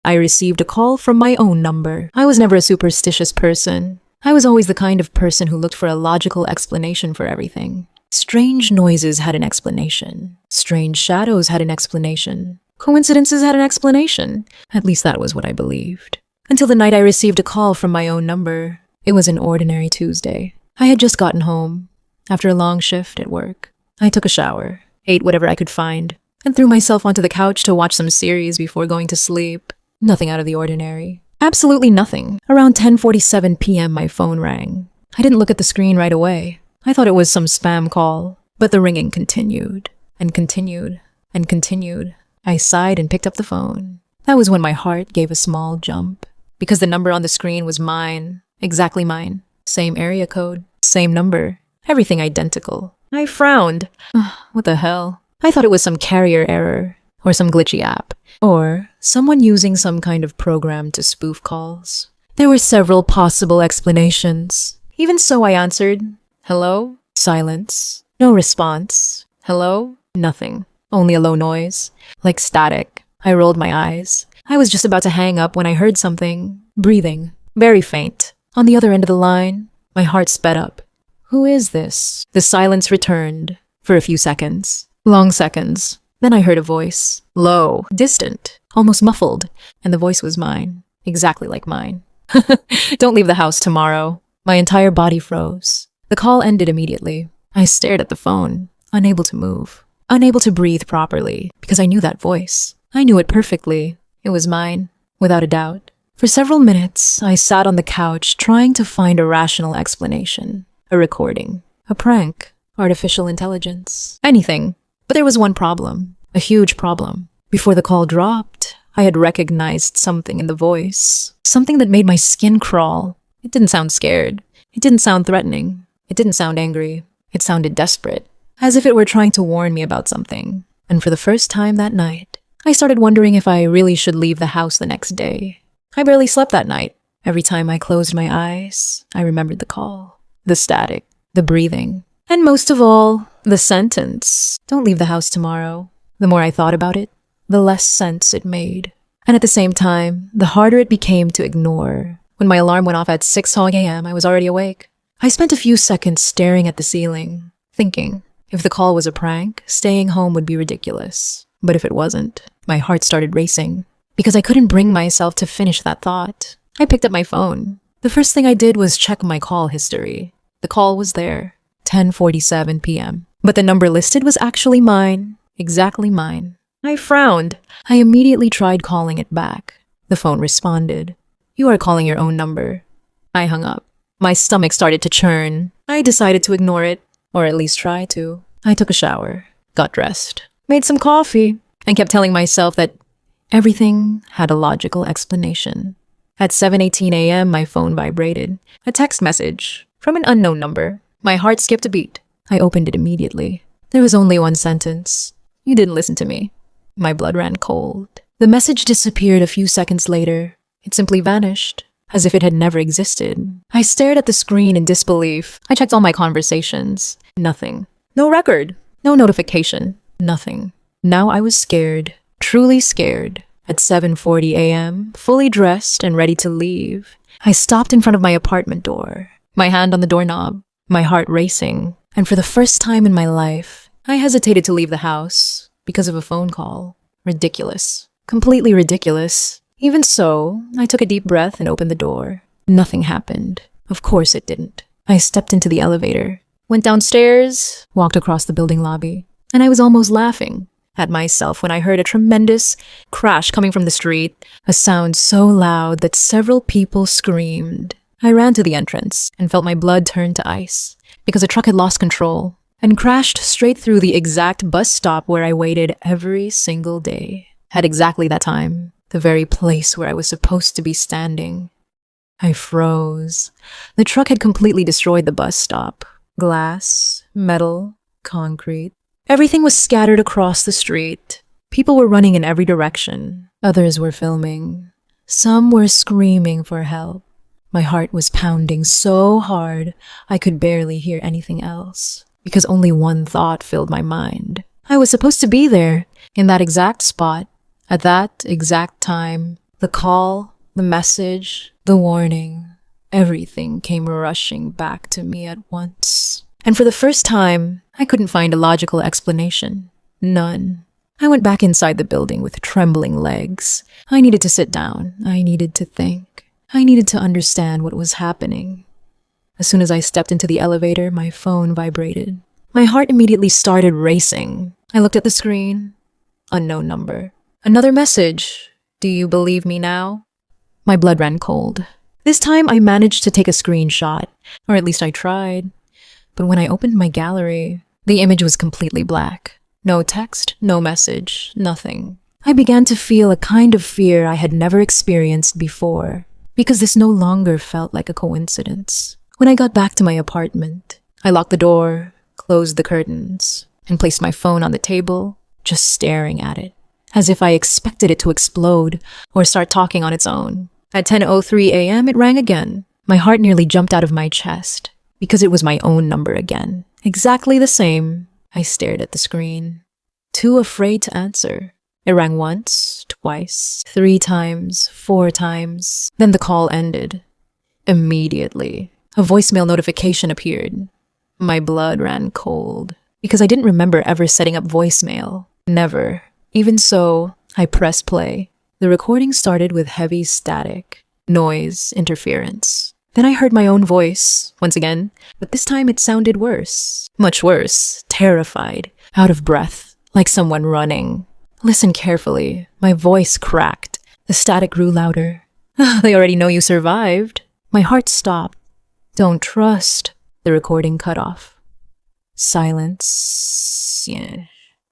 I received a call from my own number. I was never a superstitious person. I was always the kind of person who looked for a logical explanation for everything. Strange noises had an explanation. Strange shadows had an explanation. Coincidences had an explanation. At least that was what I believed. Until the night I received a call from my own number. It was an ordinary Tuesday. I had just gotten home. After a long shift at work, I took a shower, ate whatever I could find, and threw myself onto the couch to watch some series before going to sleep. Nothing out of the ordinary. Absolutely nothing. Around 10:47 p.m. my phone rang. I didn't look at the screen right away. I thought it was some spam call, but the ringing continued, and continued, and continued. I sighed and picked up the phone. That was when my heart gave a small jump, because the number on the screen was mine, exactly mine. Same area code, same number, everything identical. I frowned. What the hell? I thought it was some carrier error, or some glitchy app, or someone using some kind of program to spoof calls. There were several possible explanations. Even so, I answered, "Hello?" Silence. No response. "Hello?" Nothing. Only a low noise, like static. I rolled my eyes. I was just about to hang up when I heard something. Breathing. Very faint. On the other end of the line, my heart sped up. Who is this? The silence returned. For a few seconds. Long seconds. Then I heard a voice. Low. Distant. Almost muffled. And the voice was mine. Exactly like mine. "Don't leave the house tomorrow." My entire body froze. The call ended immediately. I stared at the phone, unable to move. Unable to breathe properly, because I knew that voice. I knew it perfectly. It was mine, without a doubt. For several minutes, I sat on the couch trying to find a rational explanation. A recording. A prank. Artificial intelligence. Anything. But there was one problem. A huge problem. Before the call dropped, I had recognized something in the voice. Something that made my skin crawl. It didn't sound scared. It didn't sound threatening. It didn't sound angry. It sounded desperate. As if it were trying to warn me about something. And for the first time that night, I started wondering if I really should leave the house the next day. I barely slept that night. Every time I closed my eyes, I remembered the call, the static, the breathing, and most of all, the sentence, "Don't leave the house tomorrow." The more I thought about it, the less sense it made. And at the same time, the harder it became to ignore. When my alarm went off at 6 a.m., I was already awake. I spent a few seconds staring at the ceiling, thinking, if the call was a prank, staying home would be ridiculous. But if it wasn't, my heart started racing, because I couldn't bring myself to finish that thought. I picked up my phone. The first thing I did was check my call history. The call was there, 10:47 p.m. But the number listed was actually mine, exactly mine. I frowned. I immediately tried calling it back. The phone responded, "You are calling your own number." I hung up. My stomach started to churn. I decided to ignore it. Or at least try to. I took a shower, got dressed, made some coffee, and kept telling myself that everything had a logical explanation. At 7:18 a.m., my phone vibrated. A text message from an unknown number. My heart skipped a beat. I opened it immediately. There was only one sentence. "You didn't listen to me." My blood ran cold. The message disappeared a few seconds later. It simply vanished, as if it had never existed. I stared at the screen in disbelief. I checked all my conversations. Nothing. No record. No notification. Nothing. Now I was scared. Truly scared. At 7:40 a.m., fully dressed and ready to leave, I stopped in front of my apartment door, my hand on the doorknob, my heart racing. And for the first time in my life, I hesitated to leave the house because of a phone call. Ridiculous. Completely ridiculous. Even so, I took a deep breath and opened the door. Nothing happened. Of course it didn't. I stepped into the elevator, went downstairs, walked across the building lobby, and I was almost laughing at myself when I heard a tremendous crash coming from the street, a sound so loud that several people screamed. I ran to the entrance and felt my blood turn to ice because a truck had lost control and crashed straight through the exact bus stop where I waited every single day. At exactly that time, the very place where I was supposed to be standing. I froze. The truck had completely destroyed the bus stop. Glass, metal, concrete. Everything was scattered across the street. People were running in every direction. Others were filming. Some were screaming for help. My heart was pounding so hard I could barely hear anything else, because only one thought filled my mind. I was supposed to be there, in that exact spot, at that exact time, The call, the message, the warning, everything came rushing back to me at once. And for the first time, I couldn't find a logical explanation. None. I went back inside the building with trembling legs. I needed to sit down. I needed to think. I needed to understand what was happening. As soon as I stepped into the elevator, my phone vibrated. My heart immediately started racing. I looked at the screen. Unknown number. Another message. Do you believe me now? My blood ran cold. This time I managed to take a screenshot, or at least I tried. But when I opened my gallery, the image was completely black. No text, no message, nothing. I began to feel a kind of fear I had never experienced before, because this no longer felt like a coincidence. When I got back to my apartment, I locked the door, closed the curtains, and placed my phone on the table, just staring at it, as if I expected it to explode or start talking on its own. At 10:03 a.m., it rang again. My heart nearly jumped out of my chest, because it was my own number again. Exactly the same. I stared at the screen, too afraid to answer. It rang once, twice, 3 times, 4 times. Then the call ended. Immediately, a voicemail notification appeared. My blood ran cold, because I didn't remember ever setting up voicemail. Never. Even so, I pressed play. The recording started with heavy static, noise, interference. Then I heard my own voice, once again, but this time it sounded worse. Much worse, terrified, out of breath, like someone running. Listen carefully. My voice cracked. The static grew louder. They already know you survived. My heart stopped. Don't trust. The recording cut off. Silence. Yeah.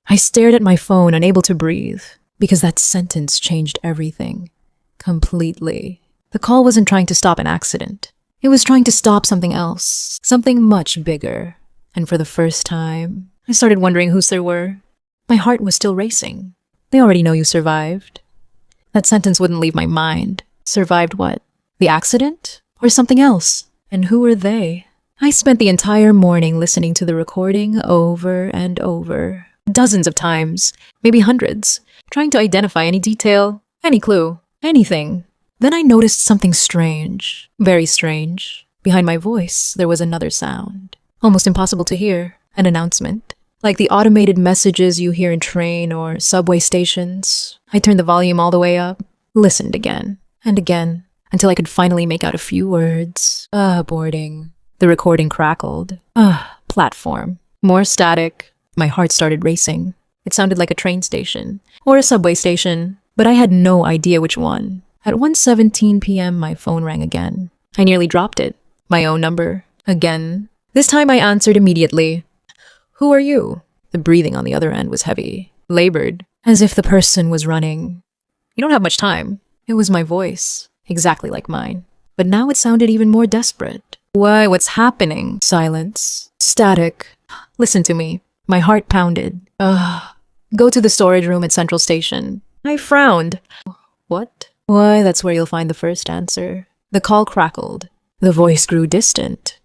I stared at my phone, unable to breathe, because that sentence changed everything. Completely. The call wasn't trying to stop an accident. It was trying to stop something else, something much bigger. And for the first time, I started wondering whose there were. My heart was still racing. They already know you survived. That sentence wouldn't leave my mind. Survived what? The accident? Or something else? And who were they? I spent the entire morning listening to the recording over and over. Dozens of times, maybe hundreds, trying to identify any detail, any clue, anything. Then I noticed something strange, very strange. Behind my voice, there was another sound. Almost impossible to hear. An announcement. Like the automated messages you hear in train or subway stations. I turned the volume all the way up, listened again, and again, until I could finally make out a few words. Boarding. The recording crackled. Platform. More static. My heart started racing. It sounded like a train station, or a subway station, but I had no idea which one. At 1:17 p.m., my phone rang again. I nearly dropped it. My own number. Again. This time I answered immediately. Who are you? The breathing on the other end was heavy, labored, as if the person was running. You don't have much time. It was my voice, exactly like mine. But now it sounded even more desperate. Why, what's happening? Silence. Static. Listen to me. My heart pounded. Go to the storage room at Central Station. I frowned. What? Why, that's where you'll find the first answer. The call crackled. The voice grew distant.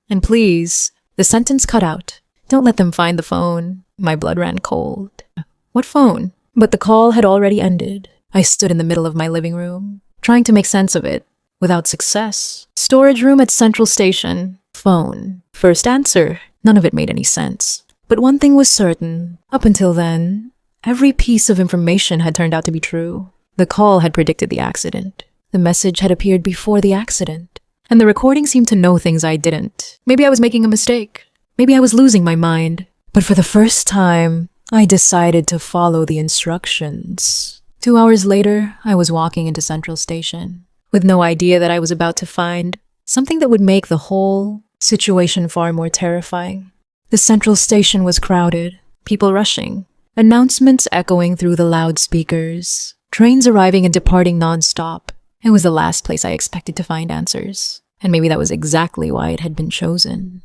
And please, the sentence cut out. Don't let them find the phone. My blood ran cold. What phone? But the call had already ended. I stood in the middle of my living room, trying to make sense of it, without success. Storage room at Central Station. Phone. First answer. None of it made any sense. But one thing was certain. Up until then, every piece of information had turned out to be true. The call had predicted the accident. The message had appeared before the accident. And the recording seemed to know things I didn't. Maybe I was making a mistake. Maybe I was losing my mind. But for the first time, I decided to follow the instructions. 2 hours later, I was walking into Central Station, with no idea that I was about to find something that would make the whole situation far more terrifying. The Central Station was crowded, people rushing, announcements echoing through the loudspeakers, trains arriving and departing non-stop. It was the last place I expected to find answers, and maybe that was exactly why it had been chosen.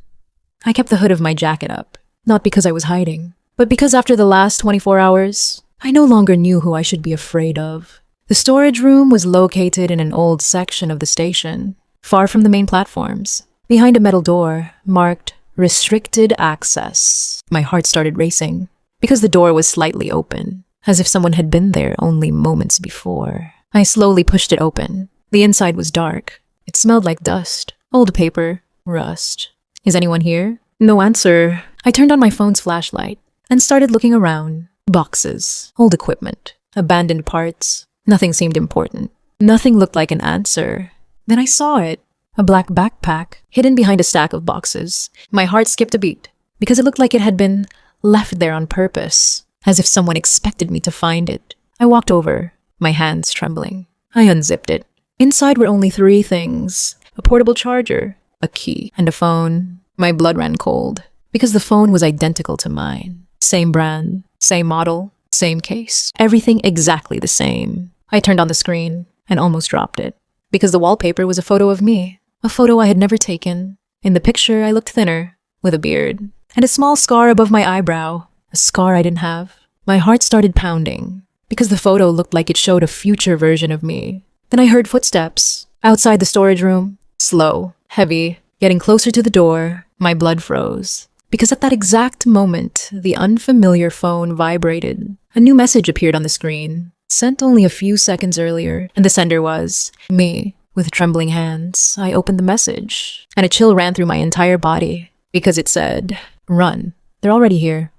I kept the hood of my jacket up, not because I was hiding, but because after the last 24 hours, I no longer knew who I should be afraid of. The storage room was located in an old section of the station, far from the main platforms, behind a metal door marked Restricted Access. My heart started racing, because the door was slightly open, as if someone had been there only moments before. I slowly pushed it open. The inside was dark. It smelled like dust, old paper, rust. Is anyone here? No answer. I turned on my phone's flashlight and started looking around. Boxes, old equipment, abandoned parts. Nothing seemed important. Nothing looked like an answer. Then I saw it. A black backpack, hidden behind a stack of boxes. My heart skipped a beat, because it looked like it had been left there on purpose, as if someone expected me to find it. I walked over, my hands trembling. I unzipped it. Inside were only 3 things: a portable charger, a key, and a phone. My blood ran cold, because the phone was identical to mine. Same brand, same model, same case. Everything exactly the same. I turned on the screen and almost dropped it, because the wallpaper was a photo of me. A photo I had never taken. In the picture, I looked thinner, with a beard, and a small scar above my eyebrow. A scar I didn't have. My heart started pounding, because the photo looked like it showed a future version of me. Then I heard footsteps, outside the storage room. Slow, heavy, getting closer to the door. My blood froze, because at that exact moment, the unfamiliar phone vibrated. A new message appeared on the screen, sent only a few seconds earlier, and the sender was me. With trembling hands, I opened the message, and a chill ran through my entire body, because it said, "Run. They're already here."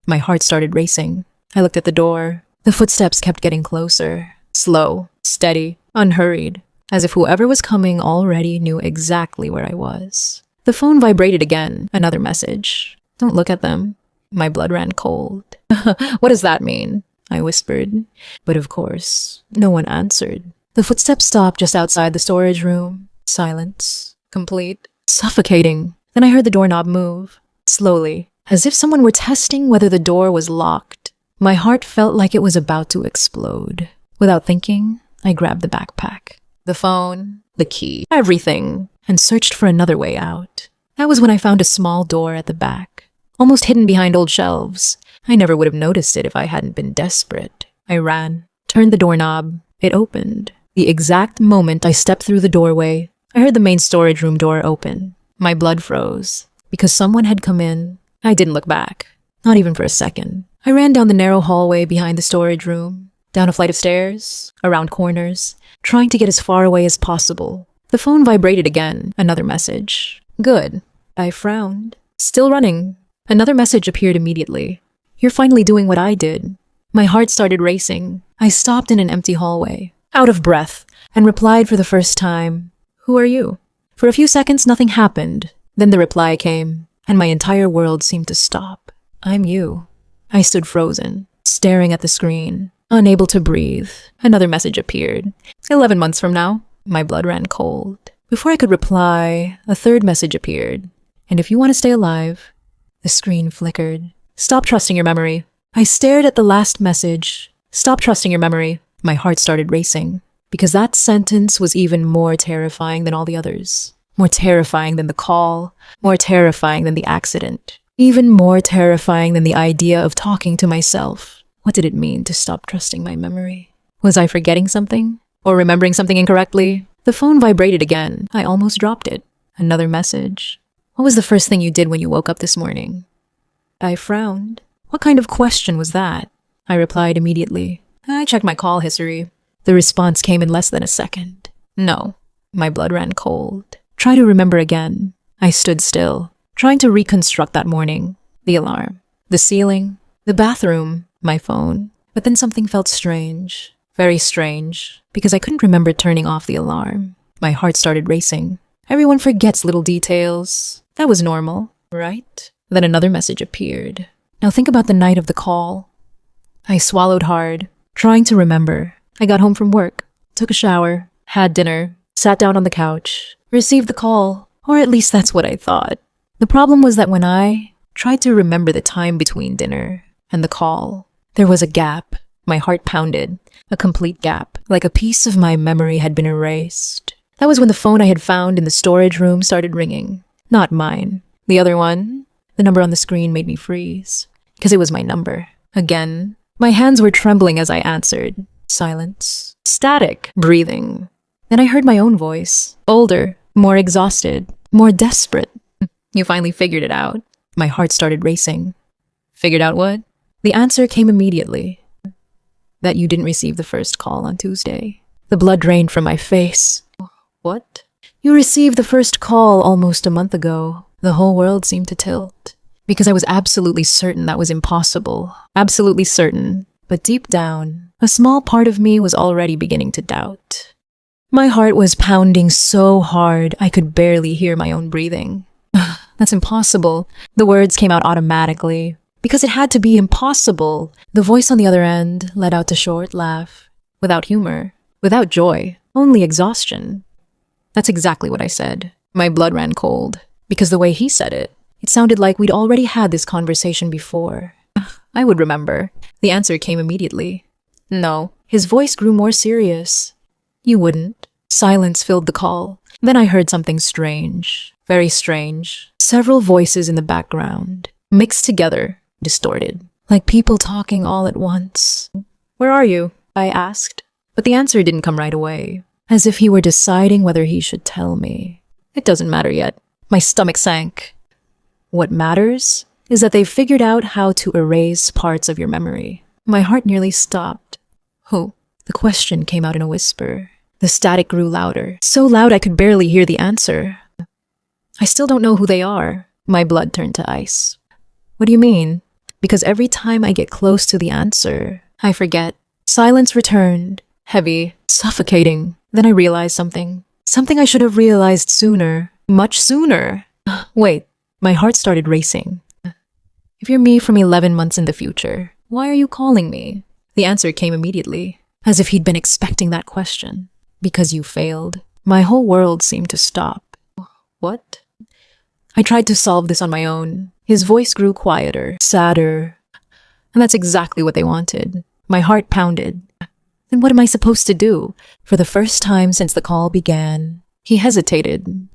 My heart started racing. I looked at the door. The footsteps kept getting closer. Slow, steady, unhurried, as if whoever was coming already knew exactly where I was. The phone vibrated again. Another message. "Don't look at them." My blood ran cold. "What does that mean?" I whispered. But of course, no one answered. The footsteps stopped just outside the storage room. Silence. Complete. Suffocating. Then I heard the doorknob move. Slowly, as if someone were testing whether the door was locked. My heart felt like it was about to explode. Without thinking, I grabbed the backpack, the phone, the key, everything, and searched for another way out. That was when I found a small door at the back, almost hidden behind old shelves. I never would have noticed it if I hadn't been desperate. I ran, turned the doorknob. It opened. The exact moment I stepped through the doorway, I heard the main storage room door open. My blood froze, because someone had come in. I didn't look back, not even for a second. I ran down the narrow hallway behind the storage room, down a flight of stairs, around corners, trying to get as far away as possible. The phone vibrated again, another message. "Good." I frowned. "Still running." Another message appeared immediately. "You're finally doing what I did." My heart started racing. I stopped in an empty hallway, out of breath, and replied for the first time, "Who are you?" For a few seconds, nothing happened. Then the reply came, and my entire world seemed to stop. "I'm you." I stood frozen, staring at the screen, unable to breathe. Another message appeared. 11 months from now." My blood ran cold. Before I could reply, a third message appeared. "And if you want to stay alive." The screen flickered. "Stop trusting your memory." I stared at the last message. "Stop trusting your memory." My heart started racing, because that sentence was even more terrifying than all the others. More terrifying than the call, more terrifying than the accident, even more terrifying than the idea of talking to myself. What did it mean to stop trusting my memory? Was I forgetting something? Or remembering something incorrectly? The phone vibrated again. I almost dropped it. Another message. "What was the first thing you did when you woke up this morning?" I frowned. What kind of question was that? I replied immediately. I checked my call history. The response came in less than a second. "No." My blood ran cold. Try to remember again. I stood still, trying to reconstruct that morning. The alarm, the ceiling, the bathroom, my phone. But then something felt strange. Very strange, because I couldn't remember turning off the alarm. My heart started racing. Everyone forgets little details. That was normal, right? Then another message appeared. "Now think about the night of the call." I swallowed hard, trying to remember. I got home from work, took a shower, had dinner, sat down on the couch, received the call, or at least that's what I thought. The problem was that when I tried to remember the time between dinner and the call, there was a gap. My heart pounded, a complete gap, like a piece of my memory had been erased. That was when the phone I had found in the storage room started ringing. Not mine. The other one. The number on the screen made me freeze, because it was my number. Again, my hands were trembling as I answered. Silence. Static. Breathing. Then I heard my own voice. Older. More exhausted. More desperate. "You finally figured it out." My heart started racing. "Figured out what?" The answer came immediately. "That you didn't receive the first call on Tuesday." The blood drained from my face. What? You received the first call almost a month ago. The whole world seemed to tilt. Because I was absolutely certain that was impossible. Absolutely certain. But deep down, a small part of me was already beginning to doubt. My heart was pounding so hard I could barely hear my own breathing. That's impossible. The words came out automatically. Because it had to be impossible. The voice on the other end let out a short laugh. Without humor. Without joy. Only exhaustion. That's exactly what I said. My blood ran cold. Because the way he said it, it sounded like we'd already had this conversation before. I would remember. The answer came immediately. No. His voice grew more serious. You wouldn't. Silence filled the call. Then I heard something strange. Very strange. Several voices in the background. Mixed together. Distorted. Like people talking all at once. Where are you? I asked. But the answer didn't come right away. As if he were deciding whether he should tell me. It doesn't matter yet. My stomach sank. What matters is that they've figured out how to erase parts of your memory. My heart nearly stopped. Who? The question came out in a whisper. The static grew louder. So loud I could barely hear the answer. I still don't know who they are. My blood turned to ice. What do you mean? Because every time I get close to the answer, I forget. Silence returned. Heavy. Suffocating. Then I realized something. Something I should have realized sooner. Much sooner. Wait. My heart started racing. If you're me from 11 months in the future, why are you calling me? The answer came immediately. As if he'd been expecting that question. Because you failed. My whole world seemed to stop. What? I tried to solve this on my own. His voice grew quieter, sadder. And that's exactly what they wanted. My heart pounded. Then what am I supposed to do? For the first time since the call began, he hesitated.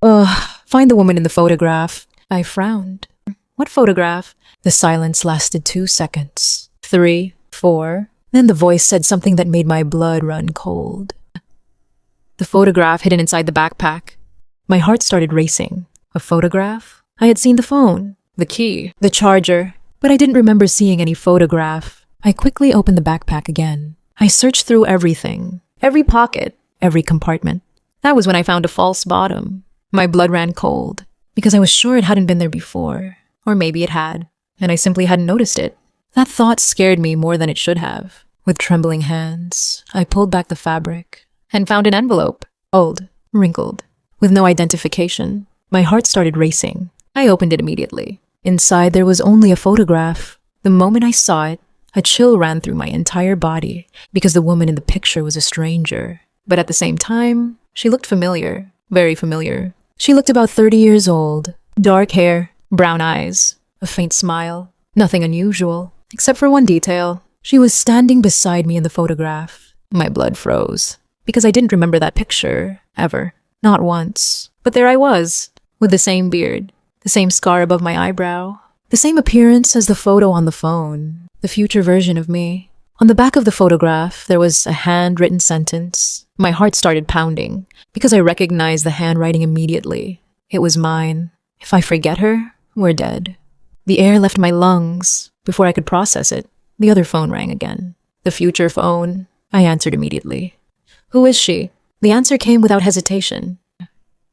Find the woman in the photograph. I frowned. What photograph? The silence lasted 2 seconds. 3, 4. Then the voice said something that made my blood run cold. The photograph hidden inside the backpack. My heart started racing. A photograph? I had seen the phone, the key, the charger, but I didn't remember seeing any photograph. I quickly opened the backpack again. I searched through everything, every pocket, every compartment. That was when I found a false bottom. My blood ran cold, because I was sure it hadn't been there before. Or maybe it had, and I simply hadn't noticed it. That thought scared me more than it should have. With trembling hands, I pulled back the fabric and found an envelope, old, wrinkled, with no identification. My heart started racing. I opened it immediately. Inside, there was only a photograph. The moment I saw it, a chill ran through my entire body because the woman in the picture was a stranger. But at the same time, she looked familiar, very familiar. She looked about 30 years old, dark hair, brown eyes, a faint smile. Nothing unusual, except for one detail. She was standing beside me in the photograph. My blood froze because I didn't remember that picture, ever. Not once. But there I was. With the same beard, the same scar above my eyebrow, the same appearance as the photo on the phone, the future version of me. On the back of the photograph, there was a handwritten sentence. My heart started pounding because I recognized the handwriting immediately. It was mine. If I forget her, we're dead. The air left my lungs. Before I could process it, the other phone rang again. The future phone. I answered immediately. Who is she? The answer came without hesitation.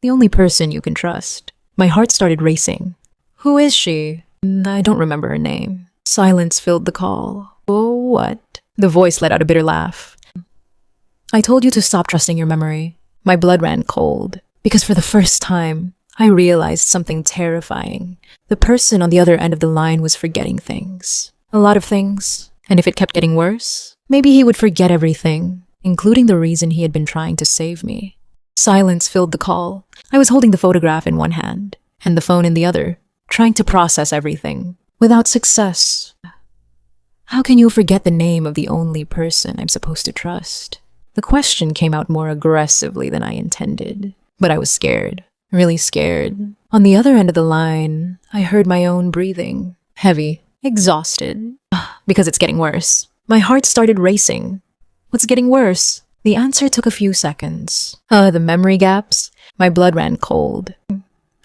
The only person you can trust. My heart started racing. Who is she? I don't remember her name. Silence filled the call. Oh, what? The voice let out a bitter laugh. I told you to stop trusting your memory. My blood ran cold, because for the first time, I realized something terrifying. The person on the other end of the line was forgetting things. A lot of things. And if it kept getting worse, maybe he would forget everything, including the reason he had been trying to save me. Silence filled the call. I was holding the photograph in one hand, and the phone in the other, trying to process everything, without success. How can you forget the name of the only person I'm supposed to trust? The question came out more aggressively than I intended, but I was scared, really scared. On the other end of the line, I heard my own breathing, heavy, exhausted, because it's getting worse. My heart started racing. What's getting worse? The answer took a few seconds. The memory gaps. My blood ran cold.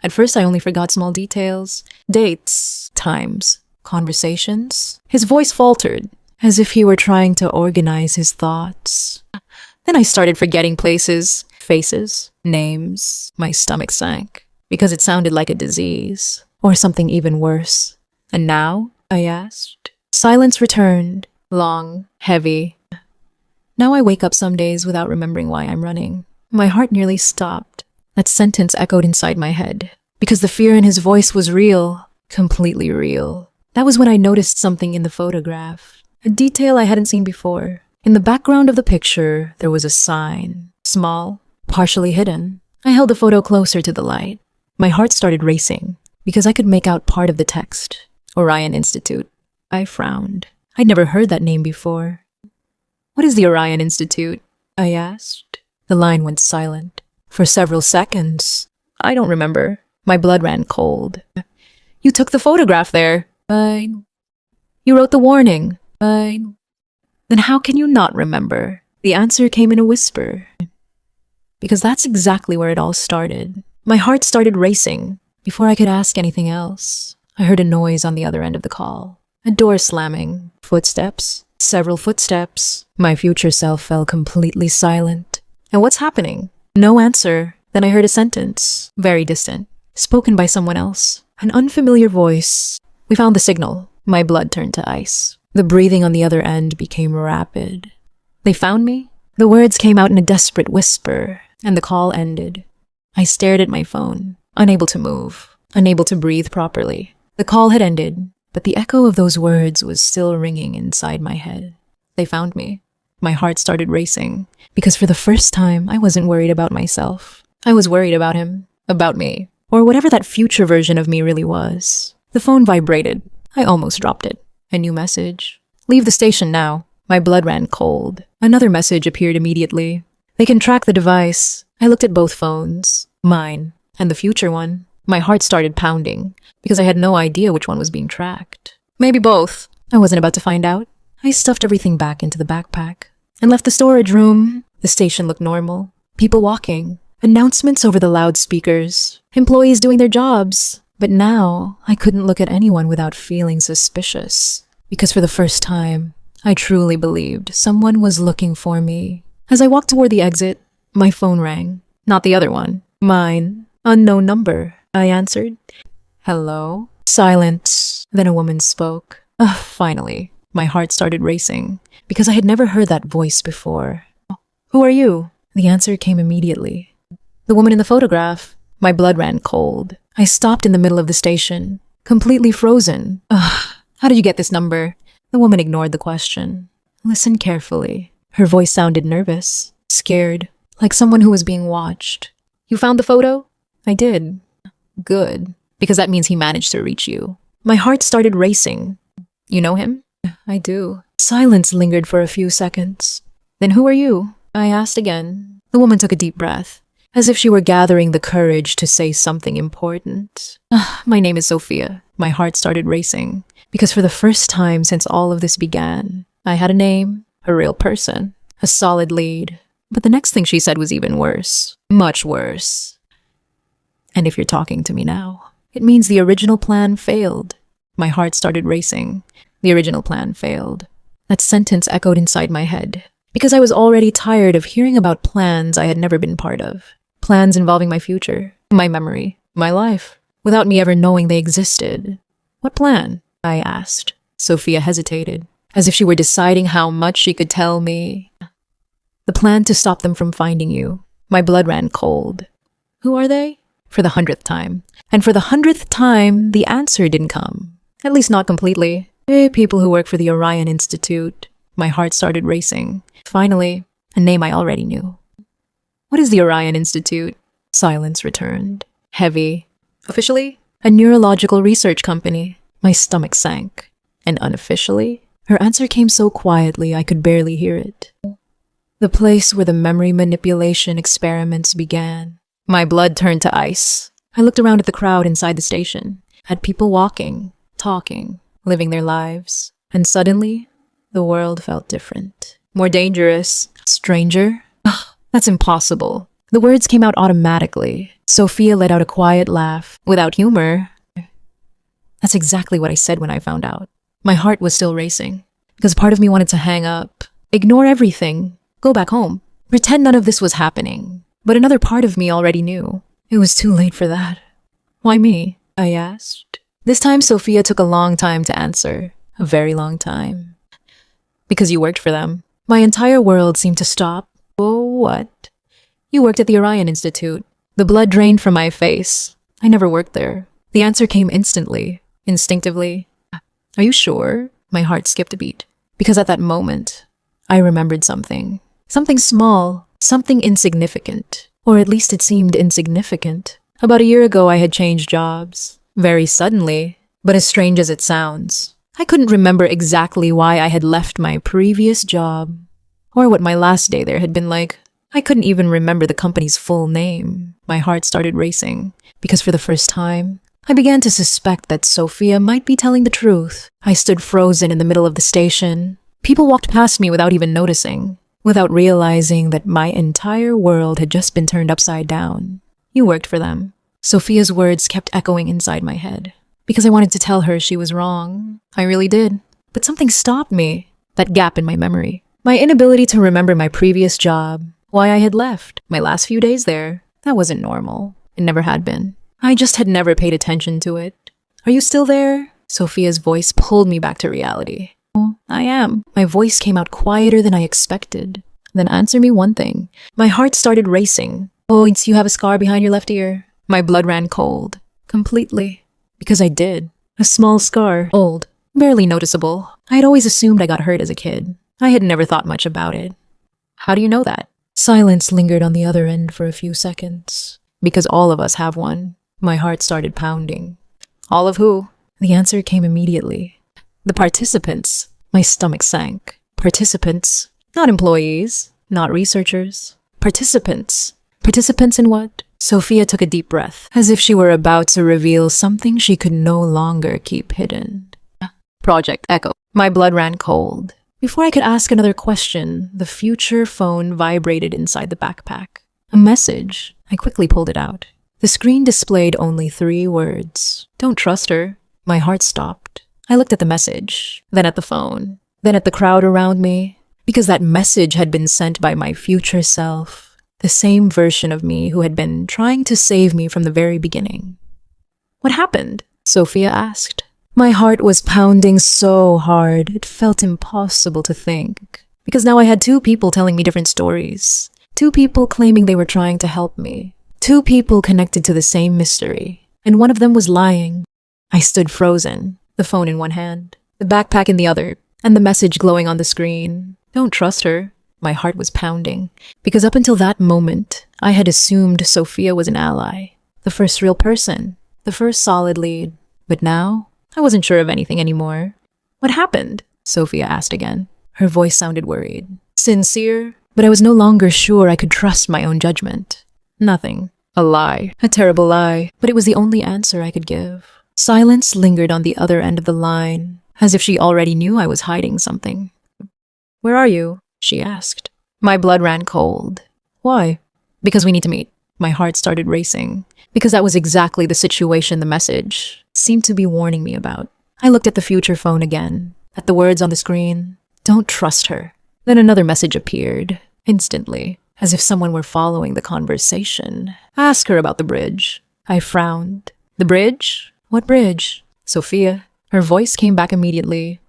At first, I only forgot small details. Dates, times, conversations. His voice faltered, as if he were trying to organize his thoughts. Then I started forgetting places, faces, names. My stomach sank because it sounded like a disease or something even worse. And now? I asked. Silence returned, long, heavy. Now I wake up some days without remembering why I'm running. My heart nearly stopped. That sentence echoed inside my head because the fear in his voice was real, completely real. That was when I noticed something in the photograph, a detail I hadn't seen before. In the background of the picture, there was a sign, small, partially hidden. I held the photo closer to the light. My heart started racing because I could make out part of the text. Orion Institute. I frowned. I'd never heard that name before. What is the Orion Institute? I asked. The line went silent. For several seconds. I don't remember. My blood ran cold. You took the photograph there. Fine. You wrote the warning. Fine. Then how can you not remember? The answer came in a whisper. Because that's exactly where it all started. My heart started racing. Before I could ask anything else, I heard a noise on the other end of the call. A door slamming. Footsteps. Several footsteps. My future self fell completely silent. And what's happening? No answer. Then I heard a sentence, very distant, spoken by someone else. An unfamiliar voice. We found the signal. My blood turned to ice. The breathing on the other end became rapid. They found me? The words came out in a desperate whisper, and the call ended. I stared at my phone, unable to move, unable to breathe properly. The call had ended, but the echo of those words was still ringing inside my head. They found me. My heart started racing, because for the first time, I wasn't worried about myself. I was worried about him, about me, or whatever that future version of me really was. The phone vibrated. I almost dropped it. A new message. Leave the station now. My blood ran cold. Another message appeared immediately. They can track the device. I looked at both phones. Mine. And the future one. My heart started pounding, because I had no idea which one was being tracked. Maybe both. I wasn't about to find out. I stuffed everything back into the backpack and left the storage room. The station looked normal. People walking. Announcements over the loudspeakers. Employees doing their jobs. But now, I couldn't look at anyone without feeling suspicious. Because for the first time, I truly believed someone was looking for me. As I walked toward the exit, my phone rang. Not the other one. Mine. Unknown number. I answered. Hello? Silence. Then a woman spoke. Finally, my heart started racing, because I had never heard that voice before. Who are you? The answer came immediately. The woman in the photograph. My blood ran cold. I stopped in the middle of the station, completely frozen. How did you get this number? The woman ignored the question. Listen carefully. Her voice sounded nervous, scared, like someone who was being watched. You found the photo? I did. Good, because that means he managed to reach you. My heart started racing. You know him? I do. Silence lingered for a few seconds. Then who are you? I asked again. The woman took a deep breath, as if she were gathering the courage to say something important. My name is Sophia. My heart started racing, because for the first time since all of this began, I had a name, a real person, a solid lead. But the next thing she said was even worse. Much worse. And if you're talking to me now, it means the original plan failed. My heart started racing. The original plan failed. That sentence echoed inside my head, because I was already tired of hearing about plans I had never been part of. Plans involving my future, my memory, my life, without me ever knowing they existed. What plan? I asked. Sophia hesitated, as if she were deciding how much she could tell me. The plan to stop them from finding you. My blood ran cold. Who are they? For the 100th time. And for the 100th time, the answer didn't come. At least not completely. People who work for the Orion Institute. My heart started racing. Finally, a name I already knew. What is the Orion Institute? Silence returned. Heavy. Officially, a neurological research company. My stomach sank. And unofficially, her answer came so quietly I could barely hear it. The place where the memory manipulation experiments began. My blood turned to ice. I looked around at the crowd inside the station, at people walking, talking, living their lives. And suddenly, the world felt different. More dangerous. Stranger? That's impossible. The words came out automatically. Sophia let out a quiet laugh, without humor. That's exactly what I said when I found out. My heart was still racing, because part of me wanted to hang up, ignore everything, go back home. Pretend none of this was happening. But another part of me already knew. It was too late for that. Why me? I asked. This time Sophia took a long time to answer. A very long time. Because you worked for them. My entire world seemed to stop. Oh, what? You worked at the Orion Institute. The blood drained from my face. I never worked there. The answer came instantly, instinctively. Are you sure? My heart skipped a beat. Because at that moment, I remembered something. Something small, something insignificant. Or at least it seemed insignificant. About a year ago, I had changed jobs. Very suddenly, but as strange as it sounds. I couldn't remember exactly why I had left my previous job, or what my last day there had been like. I couldn't even remember the company's full name. My heart started racing, because for the first time, I began to suspect that Sophia might be telling the truth. I stood frozen in the middle of the station. People walked past me without even noticing, without realizing that my entire world had just been turned upside down. You worked for them. Sophia's words kept echoing inside my head, because I wanted to tell her she was wrong. I really did. But something stopped me. That gap in my memory. My inability to remember my previous job. Why I had left. My last few days there. That wasn't normal. It never had been. I just had never paid attention to it. Are you still there? Sophia's voice pulled me back to reality. Oh, I am. My voice came out quieter than I expected. Then answer me one thing. My heart started racing. Oh, you have a scar behind your left ear. My blood ran cold. Completely. Because I did. A small scar. Old. Barely noticeable. I had always assumed I got hurt as a kid. I had never thought much about it. How do you know that? Silence lingered on the other end for a few seconds. Because all of us have one. My heart started pounding. All of who? The answer came immediately. The participants. My stomach sank. Participants. Not employees. Not researchers. Participants. Participants in what? Sophia took a deep breath, as if she were about to reveal something she could no longer keep hidden. Project Echo. My blood ran cold. Before I could ask another question, the future phone vibrated inside the backpack. A message. I quickly pulled it out. The screen displayed only 3 words. Don't trust her. My heart stopped. I looked at the message, then at the phone, then at the crowd around me, because that message had been sent by my future self, the same version of me who had been trying to save me from the very beginning. What happened? Sophia asked. My heart was pounding so hard, it felt impossible to think. Because now I had 2 people telling me different stories. 2 people claiming they were trying to help me. 2 people connected to the same mystery. And one of them was lying. I stood frozen, the phone in one hand, the backpack in the other, and the message glowing on the screen. Don't trust her. My heart was pounding. Because up until that moment, I had assumed Sophia was an ally. The first real person. The first solid lead. But now, I wasn't sure of anything anymore. What happened? Sophia asked again. Her voice sounded worried. Sincere, but I was no longer sure I could trust my own judgment. Nothing. A lie. A terrible lie. But it was the only answer I could give. Silence lingered on the other end of the line, as if she already knew I was hiding something. Where are you? She asked. My blood ran cold. Why? Because we need to meet. My heart started racing. Because that was exactly the situation the message seemed to be warning me about. I looked at the future phone again, at the words on the screen. Don't trust her. Then another message appeared, instantly, as if someone were following the conversation. Ask her about the bridge. I frowned. The bridge? What bridge? Sophia. Her voice came back immediately.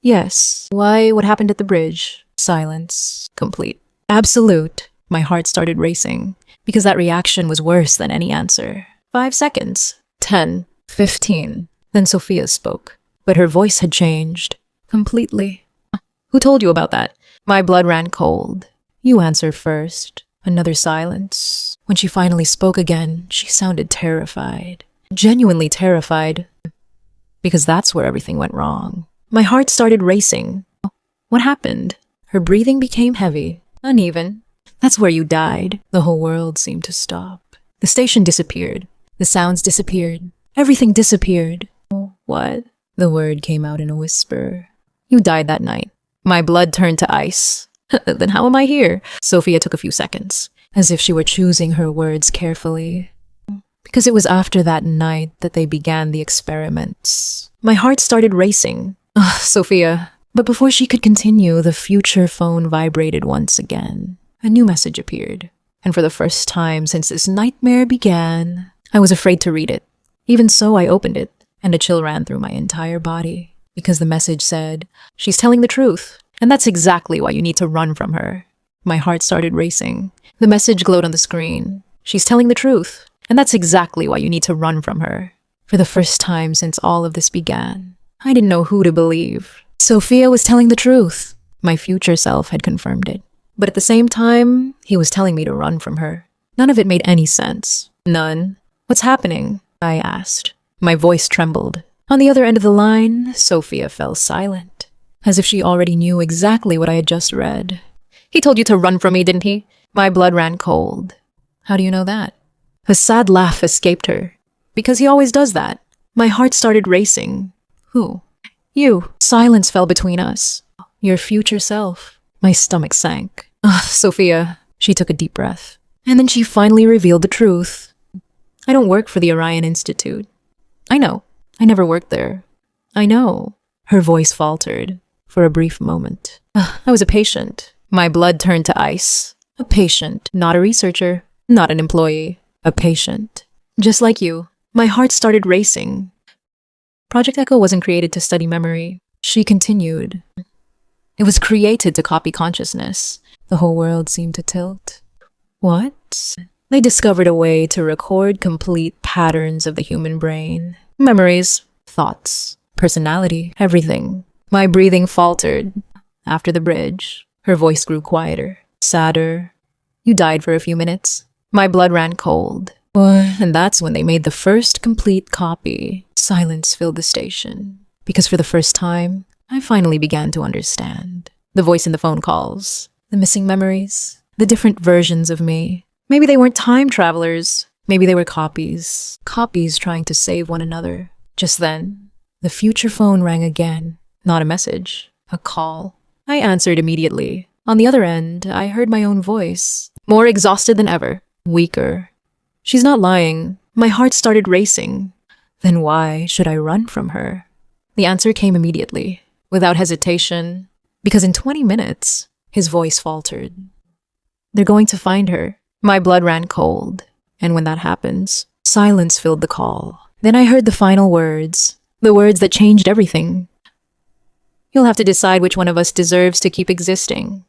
Yes. Why, what happened at the bridge? Silence. Complete. Absolute. My heart started racing, because that reaction was worse than any answer. 5 seconds. 10. 15. Then Sophia spoke, but her voice had changed. Completely. Who told you about that? My blood ran cold. You answer first. Another silence. When she finally spoke again, she sounded terrified. Genuinely terrified. Because that's where everything went wrong. My heart started racing. What happened? Her breathing became heavy, uneven. That's where you died. The whole world seemed to stop. The station disappeared. The sounds disappeared. Everything disappeared. What? The word came out in a whisper. You died that night. My blood turned to ice. Then how am I here? Sophia took a few seconds, as if she were choosing her words carefully. Because it was after that night that they began the experiments. My heart started racing. Sophia. But before she could continue, the future phone vibrated once again, a new message appeared. And for the first time since this nightmare began, I was afraid to read it. Even so, I opened it, and a chill ran through my entire body. Because the message said, "She's telling the truth, and that's exactly why you need to run from her." My heart started racing. The message glowed on the screen. "She's telling the truth, and that's exactly why you need to run from her." For the first time since all of this began, I didn't know who to believe. Sophia was telling the truth. My future self had confirmed it. But at the same time, he was telling me to run from her. None of it made any sense. None. "What's happening?" I asked. My voice trembled. On the other end of the line, Sophia fell silent, as if she already knew exactly what I had just read. "He told you to run from me, didn't he?" My blood ran cold. "How do you know that?" A sad laugh escaped her. "Because he always does that." My heart started racing. "Who?" "You." Silence fell between us. "Your future self." My stomach sank. "Ugh, Sophia." She took a deep breath. And then she finally revealed the truth. "I don't work for the Orion Institute." "I know. I never worked there." "I know." Her voice faltered for a brief moment. "I was a patient." My blood turned to ice. A patient, not a researcher, not an employee. A patient. Just like you. My heart started racing. Project Echo wasn't created to study memory. She continued. It was created to copy consciousness. The whole world seemed to tilt. What? They discovered a way to record complete patterns of the human brain. Memories, thoughts, personality, everything. My breathing faltered. After the bridge, her voice grew quieter, sadder. "You died for a few minutes." My blood ran cold. And that's when they made the first complete copy. Silence filled the station. Because for the first time, I finally began to understand. The voice in the phone calls, the missing memories, the different versions of me. Maybe they weren't time travelers. Maybe they were copies. Copies trying to save one another. Just then, the future phone rang again. Not a message, a call. I answered immediately. On the other end, I heard my own voice. More exhausted than ever. Weaker. She's not lying. My heart started racing. Then why should I run from her? The answer came immediately, without hesitation, because in 20 minutes, his voice faltered. "They're going to find her." My blood ran cold, and when that happens, silence filled the call. Then I heard the final words, the words that changed everything. "You'll have to decide which one of us deserves to keep existing."